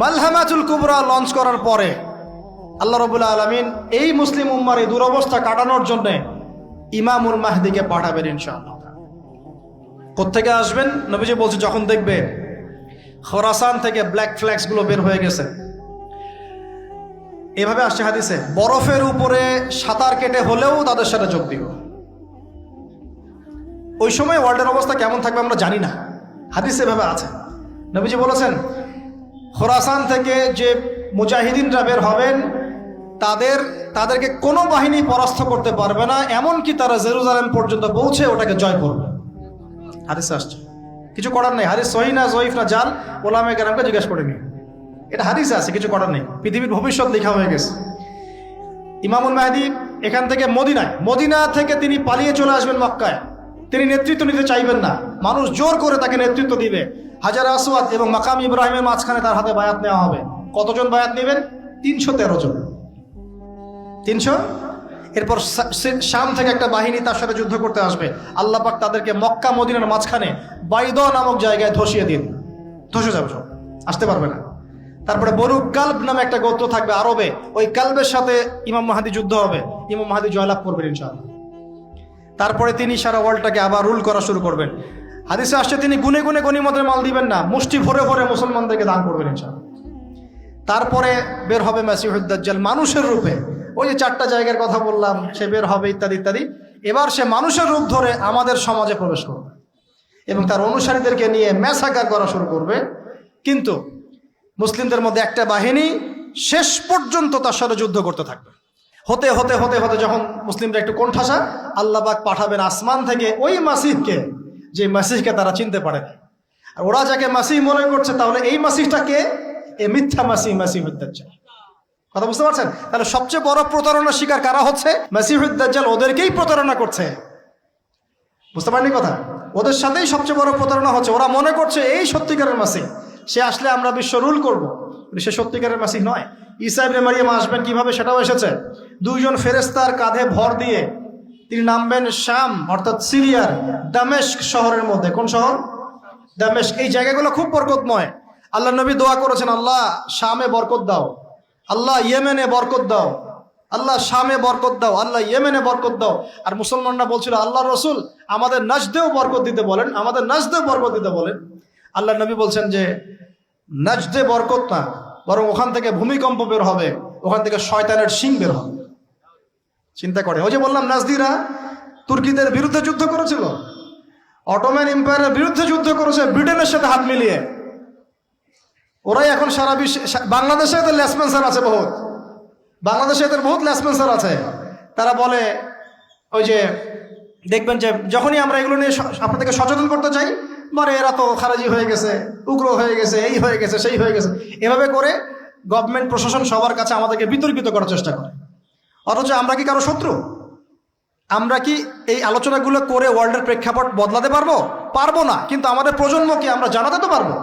মালহামাতুল কুবরা launch করার পরে আল্লাহ রাব্বুল আলামিন এই মুসলিম উম্মার এই দুরবস্থা কাটানোর জন্য ইমামুল মাহদিকে পাঠাবেন ইনশাআল্লাহ। কোত্থেকে আসবেন? নবীজি বলছে যখন দেখবে খোরাসান থেকে ব্ল্যাক ফ্ল্যাগস গুলো বের হয়ে গেছে, এভাবে আসছে হাদিসে, বরফের উপরে সাঁতার কেটে হলেও তাদের সাথে যোগ দিব। ওই সময় ওয়ার্ল্ডের অবস্থা কেমন থাকবে আমরা জানি না, হাদিসে এভাবে আছে। নবীজি বলেছেন খোরাসান থেকে যে মুজাহিদিনরা বের হবেন তাদেরকে কোনো বাহিনী পরাস্ত করতে পারবে না, এমনকি তারা জেরুজালেম পর্যন্ত পৌঁছে ওটাকে জয় করবে। হাদিসে আসছে, কিছু করার নেই। হাদিস সহিহ না জয়ীফ না জাল, ওলামায়ে কেরামকে জিজ্ঞেস করে নিন, এটা হাদিসে আছে, কিছু করার নেই। পৃথিবীর ভবিষ্যৎ লেখা হয়ে গেছে। ইমামুল মাহদী এখান থেকে মদিনা থেকে তিনি পালিয়ে চলে আসবেন মক্কায়। তিনি নেতৃত্ব নিতে চাইবেন না, মানুষ জোর করে তাকে নেতৃত্ব দিবে। হাজার আসওয়াদ এবং মাকাম ইব্রাহিমের মাঝখানে তার হাতে বায়াত নেওয়া হবে। কতজন বায়াত নেবেন? 313 জন। 300। এরপর শাম থেকে একটা বাহিনী তার সাথে যুদ্ধ করতে আসবে। আল্লাহ পাক তাদেরকে মক্কা মদিনার মাঝখানে বাইদ নামক জায়গায় ধসিয়ে দিন, ধসে যাবে, সব আসতে পারবে না। তারপরে বনু কালব নামে একটা গোত্র থাকবে আরবে, ওই কালবের সাথে ইমাম মাহদী যুদ্ধ হবে, ইমাম মাহদী জয়লাভ করবেন ইনশাআল্লাহ। তারপরে তিনি সারা ওয়ার্ল্ডটাকে আবার রুল করা শুরু করবেন। হাদিসে আসছে তিনি গুনে গুনে গনিমতের মাল দিবেন না, মুষ্টি ভরে ভরে মুসলমানদেরকে দান করবেন ইনশাআল্লাহ। তারপরে বের হবে মাসিহুদ দাজ্জাল মানুষের রূপে, ওই যে 4টা জায়গার কথা বললাম, সে বের হবে ইত্যাদি ইত্যাদি। এবার সে মানুষের রূপ ধরে আমাদের সমাজে প্রবেশ করবে এবং তার অনুসারীদেরকে নিয়ে ম্যাসাকার করা শুরু করবে। কিন্তু মুসলিমদের মধ্যে একটা বাহিনী শেষ পর্যন্ত তার সাথে যুদ্ধ করতে থাকবে। হতে হতে হতে হতে যখন মুসলিমরা একটু কোণঠাসা, আল্লাহ পাক পাঠাবেন আসমান থেকে ওই মাসিহকে, যে মাসিহকে তারা চিনতে পারে না। আর ওরা যাকে মাসিহ মনে করছে, তাহলে এই মাসিহটা কে? এ মিথ্যা মাসিহুদ দাজ্জাল। কথা বুঝতে পারছেন? তাহলে সবচেয়ে বড় প্রতারণা শিকার কারা হচ্ছে? মাসিহুদ দাজ্জাল ওদেরকেই প্রতারণা করছে। বুঝতে পারেননি কথা? ওদের সাথেই সবচেয়ে বড় প্রতারণা হচ্ছে। ওরা মনে করছে এই সত্যিকারের মাসিহ, সে আসলে আমরা বিশ্ব রুল করব। সে সত্যিকারের মাসিহ নয়। ঈসা ইবনে মারিয়াম আসবেন কিভাবে সেটাও এসেছে। 2 জন ফেরেশতার কাঁধে ভর দিয়ে তিনি নামবেন শাম অর্থাৎ সিরিয়ার দামেস্ক শহরের মধ্যে। কোন শহর? দামেস্ক। এই জায়গাগুলো খুব বরকতময়। আল্লাহ নবী দোয়া করেছেন, আল্লাহ শামে বরকত দাও, আল্লাহ ইয়েমেনে বরকত দাও, আল্লাহ শামে বরকত দাও, আল্লাহ ইয়েমেনে বরকত দাও। আর মুসলমানরা বলছিল, আল্লাহ রসুল আমাদের নাজদেও বরকত দিতে বলেন, আমাদের নাজদেও বরকত দিতে বলেন। আল্লাহ নবী বলছেন যে নাজদে বরকত না, বরং ওখান থেকে ভূমিকম্প বের হবে, ওখান থেকে শয়তানের শিং বের হবে। চিন্তা করে, ওই যে বললাম নাজদিরা তুর্কিদের বিরুদ্ধে যুদ্ধ করেছিল, অটোম্যান এম্পায়ারের বিরুদ্ধে যুদ্ধ করেছে ব্রিটেনের সাথে হাত মিলিয়ে। ওরাই এখন সারা বিশ্বে, বাংলাদেশে এদের লেসপেন্সার আছে বহুত, বাংলাদেশে এদের বহুত লেসপেন্সার আছে। তারা বলে, ওই যে দেখবেন যে যখনই আমরা এগুলো নিয়ে আপনাদেরকে সচেতন করতে চাই, মানে এরা তো খারাজি হয়ে গেছে, উগ্র হয়ে গেছে, এই হয়ে গেছে, সেই হয়ে গেছে, এভাবে করে গভর্নমেন্ট প্রশাসন সবার কাছে আমাদেরকে বিতর্কিত করার চেষ্টা করে। অথচ আমরা কি কারো শত্রু? আমরা কি এই আলোচনাগুলো করে ওয়ার্ল্ডের প্রেক্ষাপট বদলাতে পারবো? পারবো না। কিন্তু আমাদের প্রজন্মকে আমরা জানাতে তো পারবো,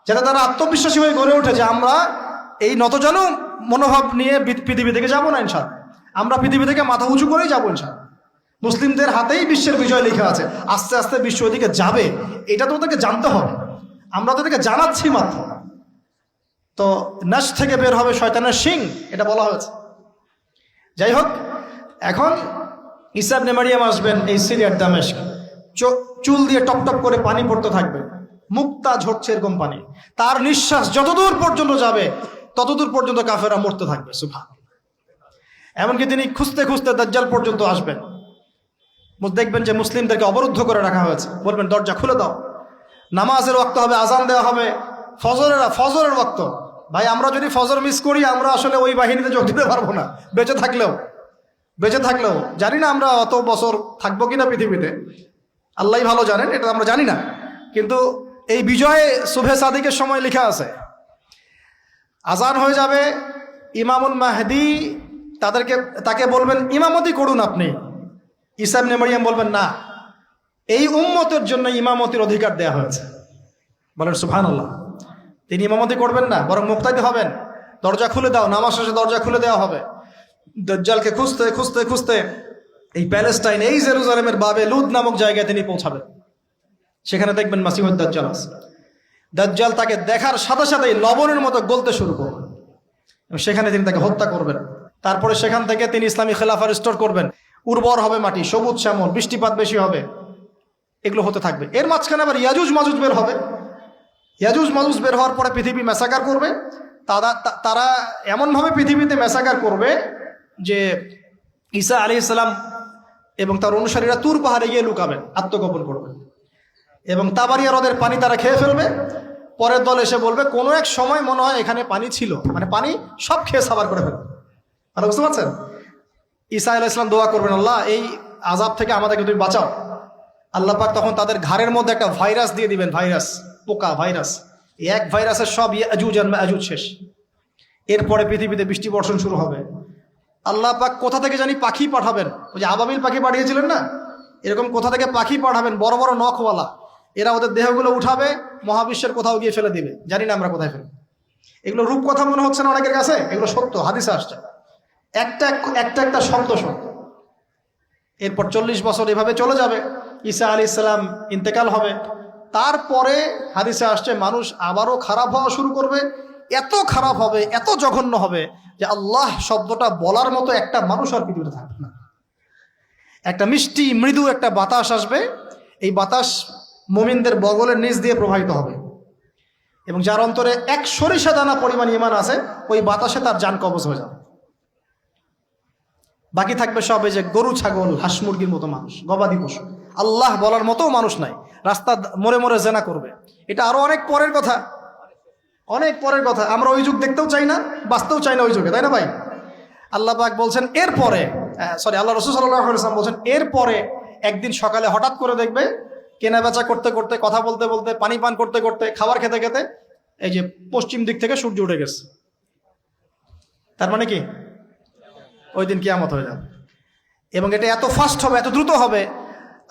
যাতে তারা আত্মবিশ্বাসী হয়ে গড়ে ওঠে যে আমরা এই নতজানু মনোভাব নিয়ে পৃথিবী থেকে যাবো না ইনশাআল্লাহ। আমরা পৃথিবী থেকে মাথা উঁচু করেই যাবো ইনশাআল্লাহ। মুসলিমদের হাতেই বিশ্বের বিজয় লেখা আছে, আস্তে আস্তে বিশ্ব ওইদিকে যাবে, এটা তো ওদেরকে জানতে হবে। আমরা তো ওদেরকে জানাচ্ছি মাত্র। তো নাশ থেকে বের হবে শয়তানের শিং, এটা বলা হয়েছে। যাই হোক, এখন ঈসা ইবনে মারিয়াম আসবেন এই সিরিয়ার দামেস্ক, চুল দিয়ে টপ টপ করে পানি পড়তে থাকবে, মুক্তা ঝরছে এরকম পানি। তার নিঃশ্বাস যতদূর পর্যন্ত যাবে ততদূর পর্যন্ত কাফেররা মরতে থাকবে। সুবহানাল্লাহ। এমনকি তিনি খুঁজতে খুঁজতে দাজ্জাল পর্যন্ত আসবেন। দেখবেন যে মুসলিমদেরকে অবরুদ্ধ করে রাখা হয়েছে, বলবেন দরজা খুলে দাও, নামাজের ওয়াক্ত হবে, আজান দেওয়া হবে, ফজরের ওয়াক্ত। ভাই আমরা যদি ফজর মিস করি, আমরা আসলে ওই বাহিনীতে যোগ দিতে পারবো না, বেঁচে থাকলেও জানি না আমরা অত বছর থাকবো কিনা পৃথিবীতে, আল্লাহই ভালো জানেন, এটা আমরা জানি না। কিন্তু এই বিজয়ে সুবহে সাদিকের সময় লেখা আছে, আজান হয়ে যাবে, ইমামুল মাহদী তাকে বলবেন ইমামতি করুন আপনি। ঈসা ইবনে মারিয়াম বলবেন না, এই উম্মতের জন্য ইমামতির অধিকার দেয়া হয়েছে। বলেন সুবহানাল্লাহ। তিনি ইমামতি করবেন না, বরং মুক্তাদি হবেন। দরজা খুলে দাও, নামাজ শেষে দরজা খুলে দেওয়া হবে। দাজ্জালকে খুঁজতে খুঁজতে খুঁজতে এই প্যালেস্টাইন, এই জেরুজালেমের বাবে লুদ নামক জায়গায় তিনি পৌঁছাবেন। সেখানে দেখবেন মাসিহুদ দাজ্জাল আছে। দাজ্জাল তাকে দেখার সাথে সাথেই লবণের মতো গলতে শুরু করবেন এবং সেখানে তিনি তাকে হত্যা করবেন। তারপরে সেখান থেকে তিনি ইসলামী খেলাফা রিস্টোর করবেন, উর্বর হবে মাটি, সবুজ শ্যামল, বৃষ্টিপাত বেশি হবে, এগুলো হতে থাকবে। এর মাঝখানে আবার ইয়াজুজ মাজুজ বের হবে। ইয়াজুজ মাজুজ বের হওয়ার পরে পৃথিবী ম্যাসাকার করবে। তারা এমনভাবে পৃথিবীতে ম্যাসাকার করবে যে ঈসা আলাইহিস সালাম এবং তার অনুসারীরা তুর পাহাড়ে গিয়ে লুকাবেন, আত্মগোপন করবেন এবং তাবারিয়া হ্রদের পানি তারা খেয়ে ফেলবে। পরের দল এসে বলবে কোনো এক সময় মনে হয় এখানে পানি ছিল, মানে পানি সব খেয়ে সাবার করে ফেলবে। আর বুঝতে পারছেন? ঈসা আলাইহিস সালাম দোয়া করবেন, আল্লাহ এই আযাব থেকে আমাদেরকে তুমি বাঁচাও। আল্লাহ পাক তখন তাদের ঘাড়ের মধ্যে একটা ভাইরাস দিয়ে দিবেন, ভাইরাস, পোকা ভাইরাস। এক ভাইরাসের সব ইয়াজুজ আর মাজুজ শেষ। এরপরে পৃথিবীতে বৃষ্টি বর্ষণ শুরু হবে। আল্লাহ পাক কোথা থেকে জানি পাখি পাঠাবেন, ওই যে আবাবিল পাখি পাঠিয়েছিলেন না, এরকম কোথা থেকে পাখি পাঠাবেন বড় বড় নখওয়ালা। এরা ওদের দেহগুলো উঠাবে, মহাবিশ্বের কোথাও গিয়ে ফেলে দিবে, জানি না আমরা কোথায় ফেলবো। এগুলো রূপ কথা মনে হচ্ছে না অনেকের কাছে, এগুলো সত্য, হাদিসে আসছে, একটা একটা শব্দ সত্য। এরপর 40 বছর এভাবে চলে যাবে, ঈসা আলাইহিস সালাম ইন্তেকাল হবে। তারপরে হাদিসে আসছে মানুষ আবারও খারাপ হওয়া শুরু করবে। এত খারাপ হবে, এত জঘন্য হবে যে আল্লাহ শব্দটা বলার মতো একটা মানুষ আর পৃথিবীতে থাকবে না। একটা মিষ্টি মৃদু একটা বাতাস আসবে, এই বাতাস মুমিনদের বগলের নিচ দিয়ে প্রবাহিত হবে এবং যার অন্তরে এক সরিষা দানা পরিমাণ ঈমান আছে, ওই বাতাসে তার জান কবজ হয়ে যাবে। বাকি থাকবে সব এই যে গরু, ছাগল, হাঁস মুরগির মতো মানুষ, গবাদি পশু। আল্লাহ বলার মতো মানুষ নাই, রাস্তা মোড়ে মোড়ে জেনা করবে। এটা আরো অনেক পরের কথা, অনেক পরের কথা। আমরা ওই যুগ দেখতেও চাই না, বাঁচতেও চাই না ওই যুগে, তাই না ভাই? আল্লাহ পাক বলছেন এরপরে, আল্লাহ রাসূল সাল্লাল্লাহু আলাইহি ওয়াসাল্লাম বলছেন এরপরে একদিন সকালে হঠাৎ করে দেখবে কেনা বেচা করতে করতে, কথা বলতে বলতে, পানি পান করতে করতে, খাবার খেতে খেতে এই যে পশ্চিম দিক থেকে সূর্য উঠে গেছে। তার মানে কি ওই দিন কিয়ামত হয়ে যাবে এবং এটা এত ফাস্ট হবে, এত দ্রুত হবে।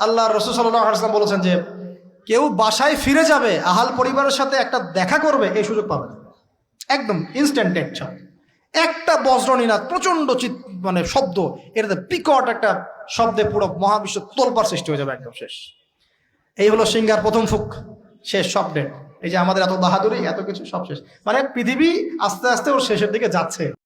আল্লাহ রাসূল সাল্লাল্লাহু আলাইহি ওয়াসাল্লাম বলেছেন যে কেউ বাসায় ফিরে যাবে, আহাল পরিবারের সাথে একটা দেখা করবে, এই সুযোগ পাবে না। একদম ইনস্ট্যান্ট একটা বজ্রনীনাদ, প্রচন্ড মানে শব্দ, এটাতে বিকট একটা শব্দে পুরো মহাবিশ্ব তোলপাড় সৃষ্টি হয়ে যাবে, একদম শেষ। এই হলো সিঙ্গার প্রথম ফুক, শেষ, সব ডেট। এই যে আমাদের এত বাহাদুরি, এত কিছু সব শেষ, মানে পৃথিবী আস্তে আস্তে ওর শেষের দিকে যাচ্ছে।